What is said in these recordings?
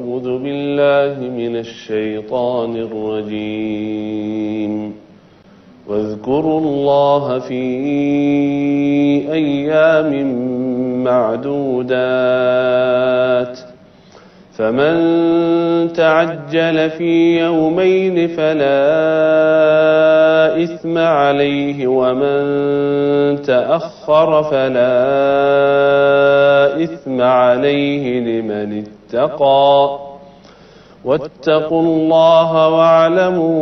أعوذ بالله من الشيطان الرجيم واذكروا الله في أيام معدودات فمن تعجل في يومين فلا إثم عليه ومن تأخر فلا إثم عليه لمن اتقى واتقوا الله واعلموا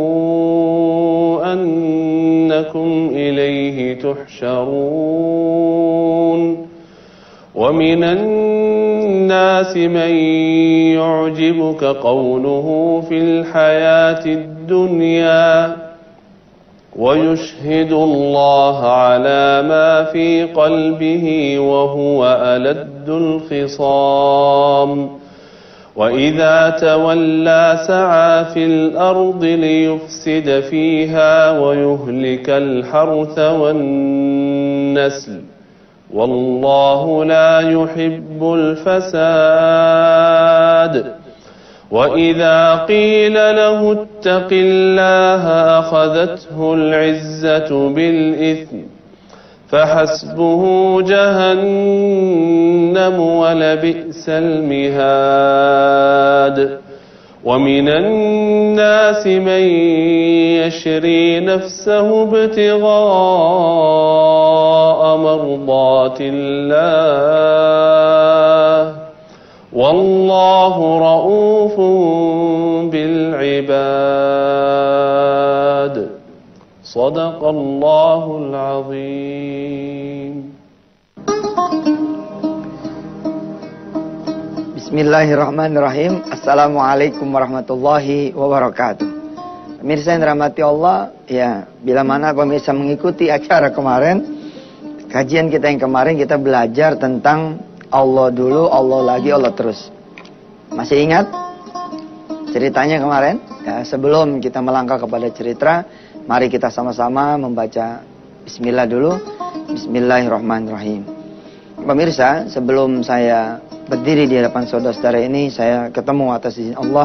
أنكم إليه تحشرون ومن الناس من يعجبك قوله في الحياة الدنيا ويشهد الله على ما في قلبه وهو ألد الخصام وإذا تولى سعى في الأرض ليفسد فيها ويهلك الحرث والنسل والله لا يحب الفساد وإذا قيل له اتق الله أخذته العزة بالإثم فحسبه جهنم ولبئس المهاد ومن الناس من يشري نفسه ابتغاء مرضات الله والله رؤوف بالعباد صدق الله العظيم. Bismillahirrahmanirrahim. Assalamualaikum warahmatullahi wabarakatuh. Pemirsa yang dirahmati Allah, ya, bila mana pemirsa mengikuti acara kemarin, kajian kita yang kemarin kita belajar tentang Allah dulu, Allah lagi, Allah terus. Masih ingat ceritanya kemarin? Ya, sebelum kita melangkah kepada cerita, mari kita sama-sama membaca Bismillah dulu. Bismillahirrahmanirrahim. Pemirsa, sebelum saya berdiri di hadapan saudara-saudara ini, saya ketemu atas izin Allah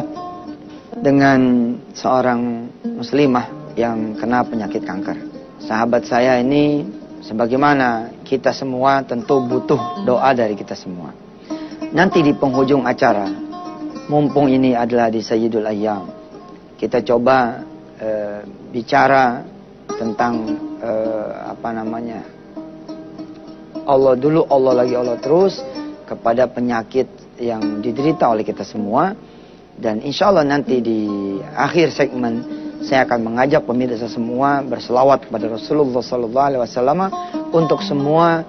dengan seorang muslimah yang kena penyakit kanker. Sahabat saya ini, sebagaimana kita semua, tentu butuh doa dari kita semua. Nanti di penghujung acara, mumpung ini adalah di Sayyidul Ayyam, kita coba bicara tentang Allah dulu, Allah lagi, Allah terus, kepada penyakit yang diderita oleh kita semua. Dan insya Allah nanti di akhir segmen saya akan mengajak pemirsa semua berselawat kepada Rasulullah SAW untuk semua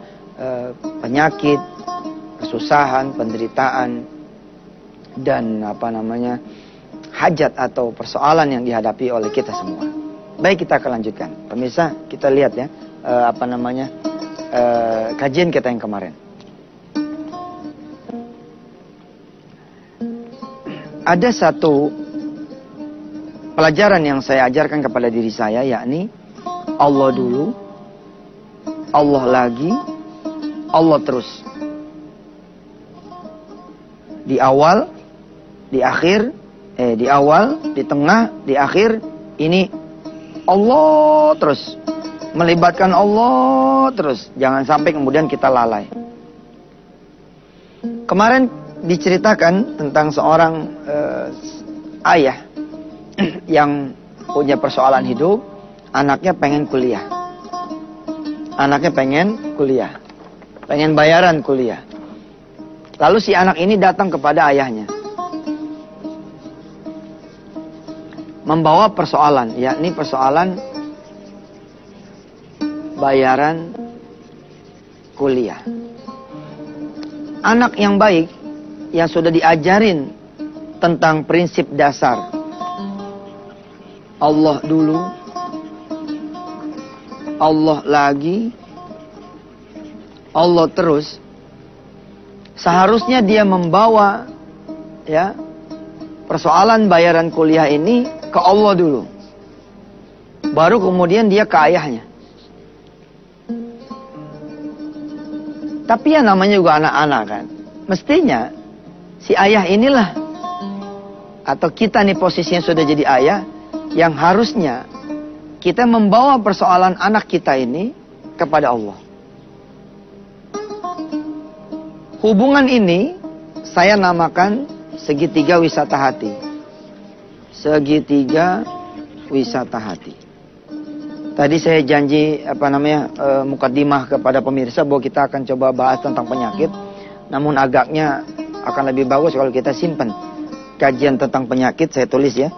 penyakit, kesusahan, penderitaan, dan hajat atau persoalan yang dihadapi oleh kita semua. Baik, kita akan lanjutkan. Pemirsa, kita lihat ya kajian kita yang kemarin. Ada satu pelajaran yang saya ajarkan kepada diri saya, yakni Allah dulu, Allah lagi, Allah terus. Di awal, di akhir, di awal, di tengah, di akhir, ini Allah terus. Melibatkan Allah terus. Jangan sampai kemudian kita lalai. Kemarin diceritakan tentang seorang ayah yang punya persoalan hidup. Anaknya pengen kuliah. Anaknya pengen kuliah. Pengen bayaran kuliah. Lalu si anak ini datang kepada ayahnya, membawa persoalan, yakni persoalan bayaran kuliah. Anak yang baik, yang sudah diajarin tentang prinsip dasar Allah dulu, Allah lagi, Allah terus, seharusnya dia membawa ya persoalan bayaran kuliah ini ke Allah dulu, baru kemudian dia ke ayahnya. Tapi ya namanya juga anak-anak kan, mestinya si ayah inilah atau kita nih posisinya sudah jadi ayah, yang harusnya kita membawa persoalan anak kita ini kepada Allah. Hubungan ini saya namakan segitiga wisata hati. Segitiga wisata hati. Tadi saya janji mukadimah kepada pemirsa bahwa kita akan coba bahas tentang penyakit. Namun agaknya akan lebih bagus kalau kita simpan kajian tentang penyakit, saya tulis ya.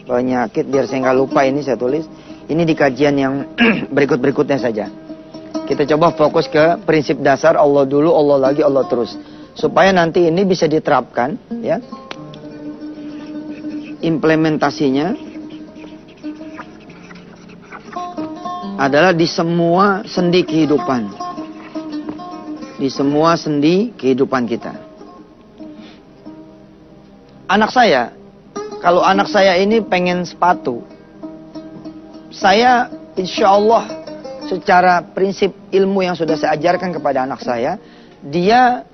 Penyakit, biar saya nggak lupa, ini saya tulis. Ini di kajian yang berikut-berikutnya saja. Kita coba fokus ke prinsip dasar Allah dulu, Allah lagi, Allah terus. Supaya nanti ini bisa diterapkan, ya. Implementasinya adalah di semua sendi kehidupan. Di semua sendi kehidupan kita. Anak saya, kalau anak saya ini pengen sepatu, saya insya Allah secara prinsip ilmu yang sudah saya ajarkan kepada anak saya, dia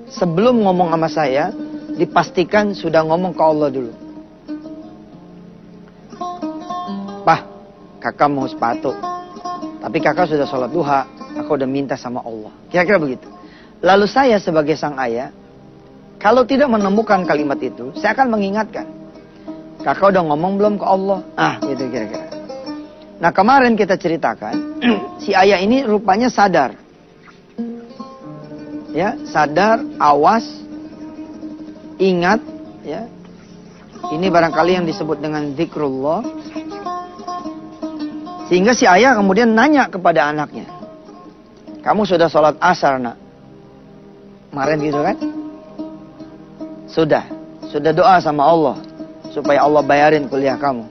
sebelum ngomong sama saya, dipastikan sudah ngomong ke Allah dulu. Pak, kakak mau sepatu, tapi kakak sudah sholat duha, aku udah minta sama Allah. Kira-kira begitu. Lalu saya sebagai sang ayah, kalau tidak menemukan kalimat itu, saya akan mengingatkan. Kakak udah ngomong belum ke Allah? Gitu kira-kira. Nah, kemarin kita ceritakan, si ayah ini rupanya sadar. Ya, sadar, awas, ingat, ya. Ini barangkali yang disebut dengan zikrullah. Sehingga si ayah kemudian nanya kepada anaknya. Kamu sudah sholat asar, nak? Kemarin gitu kan? Sudah doa sama Allah. Supaya Allah bayarin kuliah kamu.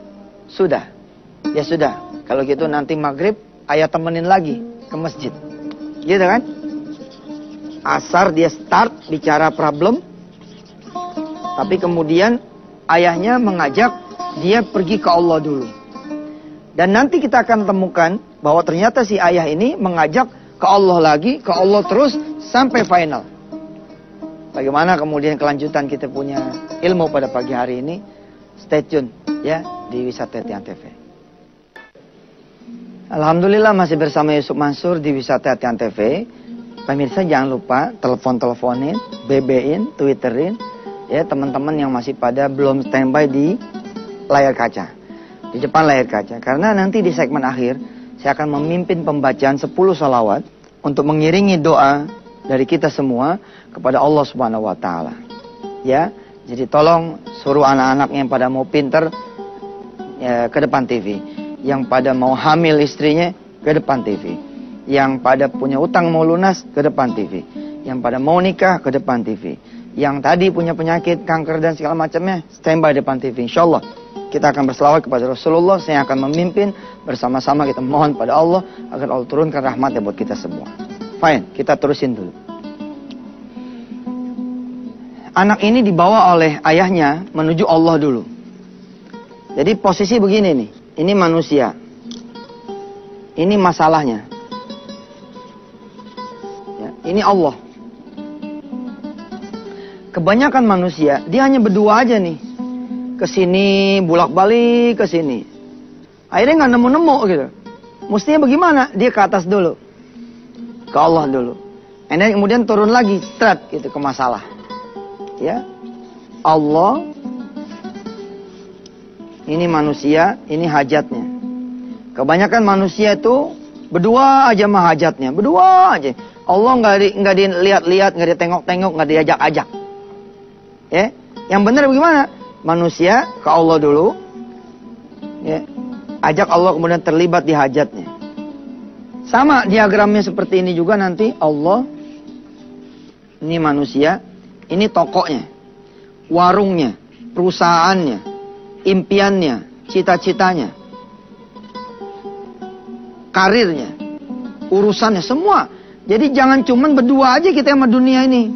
Sudah. Ya sudah. Kalau gitu nanti maghrib, ayah temenin lagi ke masjid. Gitu kan? Asar dia start bicara problem. Tapi kemudian ayahnya mengajak dia pergi ke Allah dulu. Dan nanti kita akan temukan bahwa ternyata si ayah ini mengajak ke Allah lagi, ke Allah terus sampai final. Bagaimana kemudian kelanjutan kita punya ilmu pada pagi hari ini? Stay tune ya di Wisata Tian TV. Alhamdulillah masih bersama Yusuf Mansur di Wisata Tian TV. Pemirsa jangan lupa telepon-teleponin, BB-in, Twitterin ya teman-teman yang masih pada belum standby di layar kaca. Di depan layar kaca. Karena nanti di segmen akhir saya akan memimpin pembacaan 10 salawat untuk mengiringi doa dari kita semua kepada Allah Subhanahu wa taala. Ya. Jadi tolong suruh anak-anak yang pada mau pinter ya, ke depan TV. Yang pada mau hamil istrinya ke depan TV. Yang pada punya utang mau lunas ke depan TV. Yang pada mau nikah ke depan TV. Yang tadi punya penyakit, kanker dan segala macamnya standby depan TV. Insyaallah kita akan berselawat kepada Rasulullah. Saya akan memimpin bersama-sama kita mohon pada Allah agar Allah turunkan rahmatnya buat kita semua. Fine, kita terusin dulu. Anak ini dibawa oleh ayahnya menuju Allah dulu. Jadi posisi begini nih. Ini manusia. Ini masalahnya. Ya, ini Allah. Kebanyakan manusia, dia hanya berdua aja nih. Kesini, bolak-balik, kesini. Akhirnya nggak nemu-nemu gitu. Mestinya bagaimana? Dia ke atas dulu. Ke Allah dulu. And then kemudian turun lagi, strat gitu ke masalah. Ya, Allah, ini manusia, ini hajatnya. Kebanyakan manusia itu berdua aja mah hajatnya, berdua aja. Allah nggak dilihat-lihat, nggak ditengok-tengok, nggak diajak-ajak. Ya, yang benar bagaimana? Manusia ke Allah dulu, ya, ajak Allah kemudian terlibat di hajatnya. Sama diagramnya seperti ini juga nanti Allah, ini manusia. Ini tokonya, warungnya, perusahaannya, impiannya, cita-citanya, karirnya, urusannya, semua. Jadi jangan cuman berdua aja kita sama dunia ini.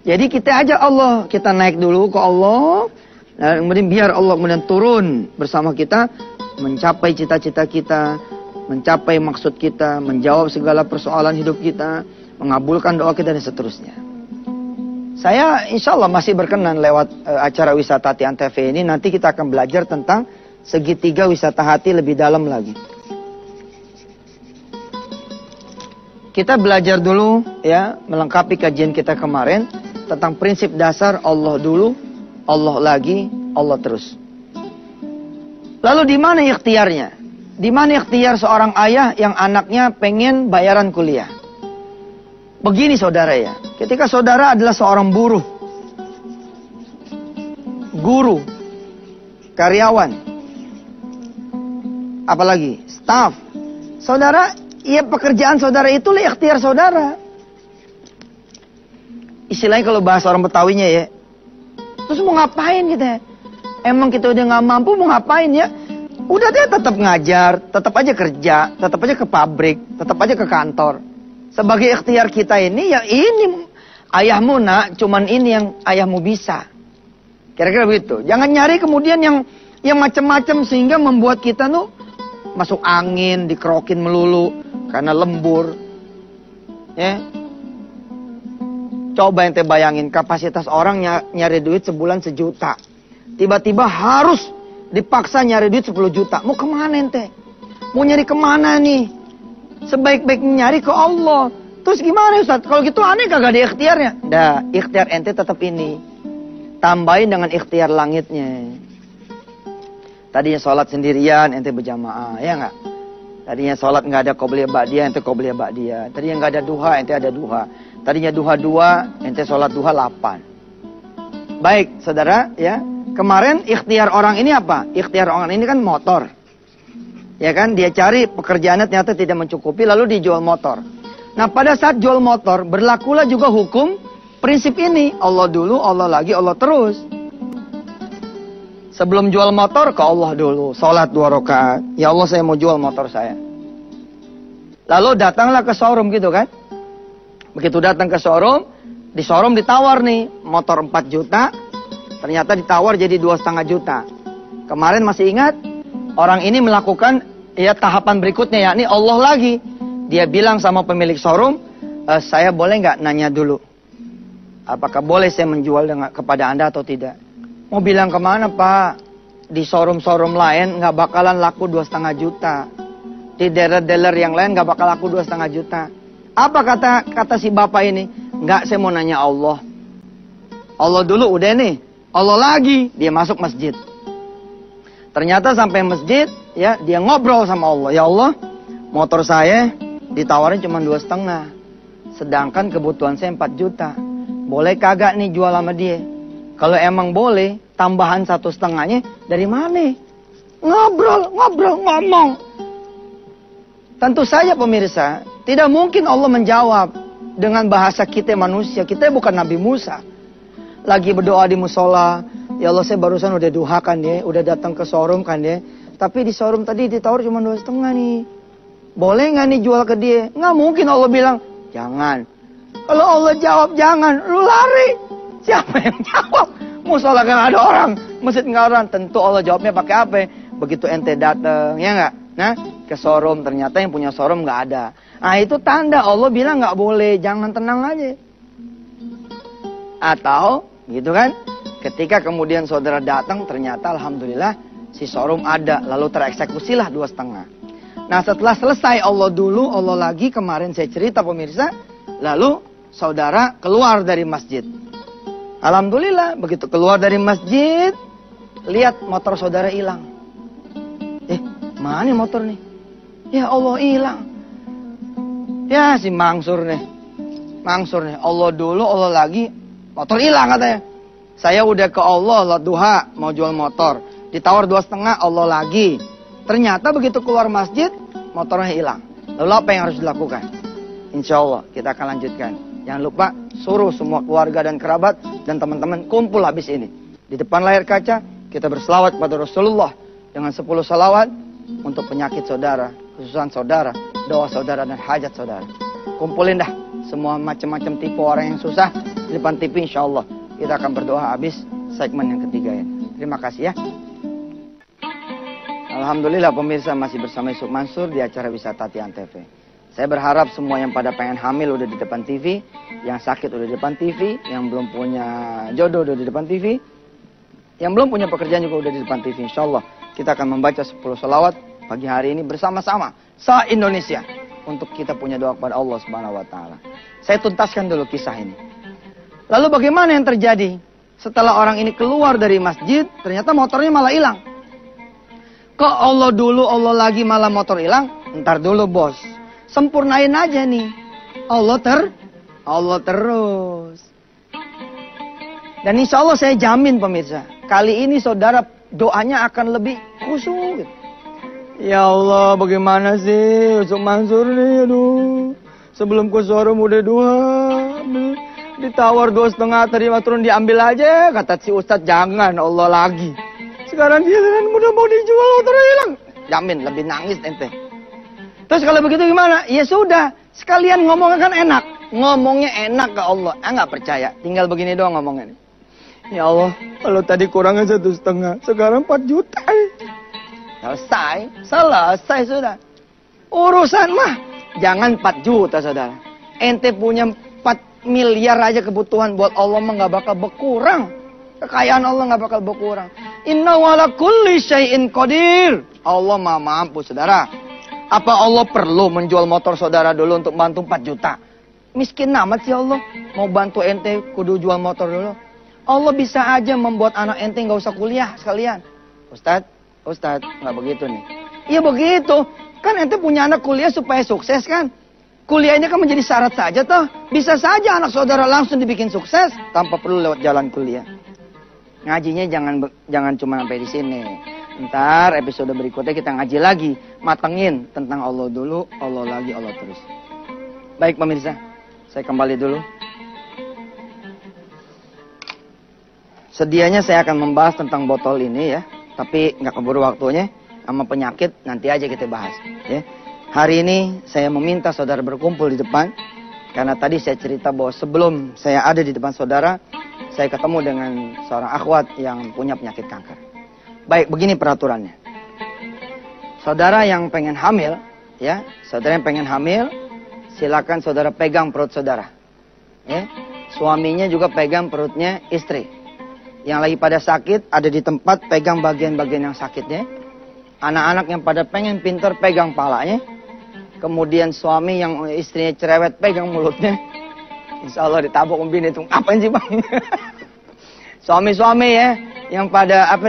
Jadi kita ajak Allah, kita naik dulu ke Allah, dan kemudian biar Allah kemudian turun bersama kita, mencapai cita-cita kita, mencapai maksud kita, menjawab segala persoalan hidup kita, mengabulkan doa kita dan seterusnya. Saya insya Allah masih berkenan lewat acara wisata hati Antv ini. Nanti kita akan belajar tentang segitiga wisata hati lebih dalam lagi. Kita belajar dulu ya, melengkapi kajian kita kemarin tentang prinsip dasar Allah dulu, Allah lagi, Allah terus. Lalu di mana ikhtiarnya? Di mana ikhtiar seorang ayah yang anaknya pengen bayaran kuliah? Begini saudara ya, ketika saudara adalah seorang buruh, guru, karyawan, apalagi staf, saudara, ya pekerjaan saudara itulah ikhtiar saudara. Istilahnya kalau bahasa orang Betawinya ya, terus mau ngapain kita? Emang kita udah nggak mampu mau ngapain ya? Udah deh tetap ngajar, tetap aja kerja, tetap aja ke pabrik, tetap aja ke kantor. Sebagai ikhtiar kita ini, ya ini ayahmu nak, cuman ini yang ayahmu bisa. Kira-kira begitu. Jangan nyari kemudian yang macam-macam sehingga membuat kita tuh masuk angin, dikerokin melulu karena lembur. Ya. Coba ente bayangin kapasitas orang nyari duit sebulan 1 juta. Tiba-tiba harus dipaksa nyari duit 10 juta. Mau kemana ente? Mau nyari kemana nih? Sebaik-baiknya nyari ke Allah. Terus gimana Ustaz? Kalau gitu aneh kagak ada ikhtiarnya? Dah, ikhtiar ente tetap ini. Tambahin dengan ikhtiar langitnya. Tadinya sholat sendirian, ente berjamaah. Ya nggak? Tadinya sholat nggak ada qobliyah ba'diyah, ente qobliyah ba'diyah. Tadinya nggak ada duha, ente ada duha. Tadinya duha 2, ente sholat duha 8. Baik, saudara, ya. Kemarin ikhtiar orang ini apa? Ikhtiar orang ini kan motor. Ya kan, dia cari pekerjaannya ternyata tidak mencukupi, lalu dijual motor. Nah, pada saat jual motor, berlakulah juga hukum prinsip ini. Allah dulu, Allah lagi, Allah terus. Sebelum jual motor, ke Allah dulu. Sholat 2 rakaat. Ya Allah, saya mau jual motor saya. Lalu datanglah ke showroom gitu kan. Begitu datang ke showroom, di showroom ditawar nih, motor 4 juta. Ternyata ditawar jadi 2,5 juta. Kemarin masih ingat? Orang ini melakukan ya tahapan berikutnya, yakni Allah lagi. Dia bilang sama pemilik showroom, saya boleh nggak nanya dulu? Apakah boleh saya menjual kepada Anda atau tidak? Mau bilang kemana Pak? Di showroom-showroom lain nggak bakalan laku 2,5 juta. Di dealer-dealer yang lain nggak bakal laku 2,5 juta. Apa kata si bapak ini? Nggak, saya mau nanya Allah. Allah dulu udah nih. Allah lagi, dia masuk masjid. Ternyata sampai masjid, ya dia ngobrol sama Allah. Ya Allah, motor saya ditawarin cuma 2,5. Sedangkan kebutuhan saya 4 juta. Boleh kagak nih jual sama dia? Kalau emang boleh, tambahan 1,5-nya dari mana? Ngobrol, ngomong. Tentu saja pemirsa, tidak mungkin Allah menjawab dengan bahasa kita manusia. Kita bukan Nabi Musa. Lagi berdoa di musola, ya Allah saya barusan udah duha kan ya, udah datang ke showroom kan ya, tapi di showroom tadi ditawar cuma 2,5 nih, boleh nggak nih jual ke dia? Nggak mungkin Allah bilang jangan. Kalau Allah jawab jangan, lu lari. Siapa yang jawab? Musola kan ada orang, masjid nggak orang, tentu Allah jawabnya pakai apa? Begitu ente datang, ya nggak? Nah ke showroom ternyata yang punya showroom nggak ada. Nah itu tanda Allah bilang nggak boleh, jangan, tenang aja. Atau gitu kan, ketika kemudian saudara datang ternyata alhamdulillah si showroom ada, lalu tereksekusilah 2,5. Nah setelah selesai Allah dulu, Allah lagi, kemarin saya cerita pemirsa, lalu saudara keluar dari masjid. Alhamdulillah begitu keluar dari masjid, lihat motor saudara hilang. Mana motor nih? Ya Allah hilang. Ya si Mangsur nih, Allah dulu, Allah lagi, motor hilang katanya. Saya udah ke Allah, Allah duha, mau jual motor. Ditawar 2,5, Allah lagi. Ternyata begitu keluar masjid, motornya hilang. Lalu apa yang harus dilakukan? Insya Allah kita akan lanjutkan. Jangan lupa suruh semua keluarga dan kerabat dan teman-teman kumpul habis ini. Di depan layar kaca, kita berselawat kepada Rasulullah dengan 10 salawat untuk penyakit saudara, kesusahan saudara, doa saudara, dan hajat saudara. Kumpulin dah semua macam-macam tipe orang yang susah di depan TV, insya Allah. Kita akan berdoa habis segmen yang ketiga ini. Terima kasih ya. Alhamdulillah pemirsa masih bersama Yusuf Mansur di acara Wisata Hati Antv. Saya berharap semua yang pada pengen hamil udah di depan TV, yang sakit udah di depan TV, yang belum punya jodoh udah di depan TV, yang belum punya pekerjaan juga udah di depan TV. Insya Allah kita akan membaca 10 salawat pagi hari ini bersama-sama se-Indonesia untuk kita punya doa kepada Allah Subhanahu wa taala. Saya tuntaskan dulu kisah ini. Lalu bagaimana yang terjadi? Setelah orang ini keluar dari masjid, ternyata motornya malah hilang. Kok Allah dulu, Allah lagi malah motor hilang? Ntar dulu bos. Sempurnain aja nih. Allah terus. Dan insya Allah saya jamin pemirsa, kali ini saudara doanya akan lebih khusyuk. Ya Allah, bagaimana sih Ustaz Mansur nih, aduh. Sebelum ke showroom udah 2, ditawar 2,5 terima turun diambil aja. Kata si Ustaz jangan, Allah lagi. Sekarang giliran udah mau dijual motornya hilang. Jamin lebih nangis ente. Terus kalau begitu gimana? Ya sudah, sekalian ngomongnya kan enak. Ngomongnya enak ke Allah. Nggak percaya, tinggal begini doang ngomongnya. Ya Allah, kalau tadi kurangnya 1,5, sekarang 4 juta. Selesai sudah. Urusan mah jangan 4 juta saudara. Ente punya 4 miliar aja kebutuhan buat Allah mah nggak bakal berkurang. Kekayaan Allah nggak bakal berkurang. Inna wala kulli syai'in qadir. Allah mah mampu saudara. Apa Allah perlu menjual motor saudara dulu untuk bantu 4 juta? Miskin amat sih Allah. Mau bantu ente kudu jual motor dulu. Allah bisa aja membuat anak ente nggak usah kuliah sekalian. Ustadz, nggak begitu nih. Iya begitu. Kan ente punya anak kuliah supaya sukses kan? Kuliah ini kan menjadi syarat saja toh. Bisa saja anak saudara langsung dibikin sukses tanpa perlu lewat jalan kuliah. Ngajinya jangan cuma sampai di sini. Ntar episode berikutnya kita ngaji lagi, matengin tentang Allah dulu, Allah lagi, Allah terus. Baik pemirsa, saya kembali dulu. Sedianya saya akan membahas tentang botol ini ya, tapi nggak keburu waktunya. Sama penyakit nanti aja kita bahas. Ya. Hari ini saya meminta saudara berkumpul di depan, karena tadi saya cerita bahwa sebelum saya ada di depan saudara, saya ketemu dengan seorang akhwat yang punya penyakit kanker. Baik, begini peraturannya. Saudara yang pengen hamil, ya, saudara yang pengen hamil, silakan saudara pegang perut saudara. Ya. Suaminya juga pegang perutnya istri. Yang lagi pada sakit, ada di tempat pegang bagian-bagian yang sakitnya. Anak-anak yang pada pengen pinter pegang palanya. Kemudian suami yang istrinya cerewet pegang mulutnya. Insya Allah ditabok umbin itu. Apaan sih bang? Suami-suami ya, yang pada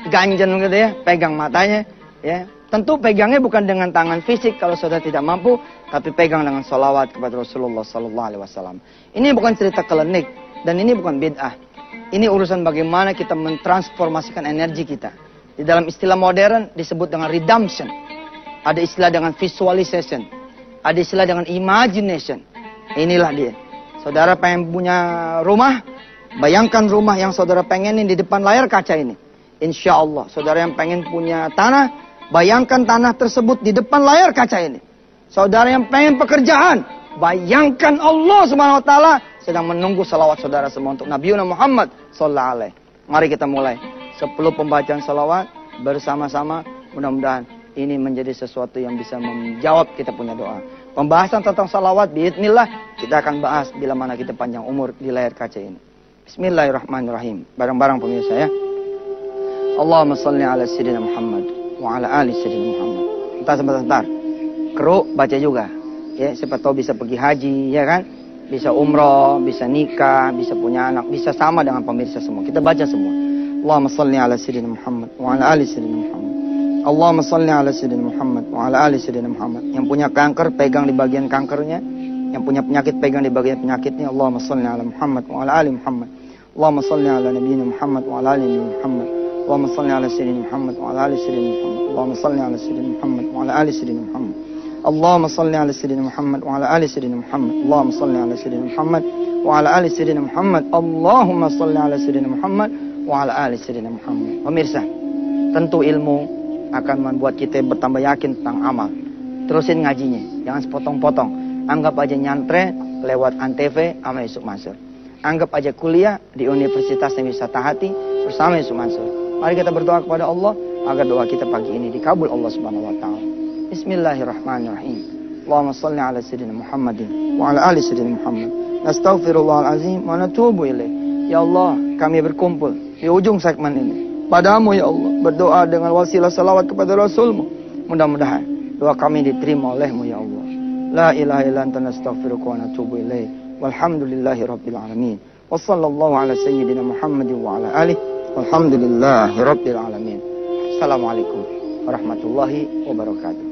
ganjen gitu ya, pegang matanya ya. Tentu pegangnya bukan dengan tangan fisik kalau saudara tidak mampu, tapi pegang dengan sholawat kepada Rasulullah SAW. Ini bukan cerita klinik dan ini bukan bid'ah. Ini urusan bagaimana kita mentransformasikan energi kita. Di dalam istilah modern disebut dengan redemption. Ada istilah dengan visualization. Ada istilah dengan imagination. Inilah dia. Saudara pengen punya rumah, bayangkan rumah yang saudara pengenin di depan layar kaca ini. Insya Allah, saudara yang pengen punya tanah, bayangkan tanah tersebut di depan layar kaca ini. Saudara yang pengen pekerjaan, bayangkan Allah Subhanahu wa taala sedang menunggu salawat saudara semua untuk Nabi Muhammad sallallahu alaihi. Mari kita mulai 10 pembacaan salawat bersama-sama. Mudah-mudahan ini menjadi sesuatu yang bisa menjawab kita punya doa. Pembahasan tentang salawat biidznillah kita akan bahas bila mana kita panjang umur di layar kaca ini. Bismillahirrahmanirrahim. Bareng-bareng pemirsa ya. Allahumma salli ala sayyidina Muhammad wa ala ali sayyidina Muhammad. Sebentar. Kru baca juga. Ya, siapa tahu bisa pergi haji, ya kan? Bisa umroh, bisa nikah, bisa punya anak, bisa sama dengan pemirsa semua. Kita baca semua. Allahumma salli ala sayyidina Muhammad wa ala ali sayyidina Muhammad. Allahumma salli ala sayyidina Muhammad wa ala ali sayyidina Muhammad. Yang punya kanker pegang di bagian kankernya, yang punya penyakit pegang di bagian penyakitnya. Allahumma salli ala Muhammad wa ala ali Muhammad. Allahumma salli ala nabiyyina Muhammad wa ala ali Muhammad. Allahumma salli ala sayyidina Muhammad wa ala ali sayyidina Muhammad. Allahumma salli ala sayyidina Muhammad wa ala ali sayyidina Muhammad. Allahumma salli ala sayyidina Muhammad wa ala ali sayyidina Muhammad. Allahumma salli ala sayyidina Muhammad wa ala ali sayyidina Muhammad. Allahumma salli ala sayyidina Muhammad wa ala ali sayyidina Muhammad. Pemirsa, tentu ilmu akan membuat kita bertambah yakin tentang amal. Terusin ngajinya, jangan sepotong-potong. Anggap aja nyantre lewat Antv sama Yusuf Mansur. Anggap aja kuliah di Universitas Wisata Hati bersama Yusuf Mansur. Mari kita berdoa kepada Allah agar doa kita pagi ini dikabul Allah Subhanahu wa taala. Bismillahirrahmanirrahim. Allahumma salli ala sayyidina Muhammadin wa ala ali sayyidina Muhammad. Nastaghfirullahal azim wa natubu ilaih. Ya Allah, kami berkumpul di ujung segmen ini padamu ya Allah, berdoa dengan wasilah salawat kepada Rasulmu. Mudah-mudahan doa kami diterima olehmu ya Allah. La ilaha illa anta nastaghfiruka wa natubu ilaih. Walhamdulillahi rabbil alamin. Wa sallallahu ala sayyidina Muhammadin wa ala alihi. Walhamdulillahi rabbil alamin. Assalamualaikum warahmatullahi wabarakatuh.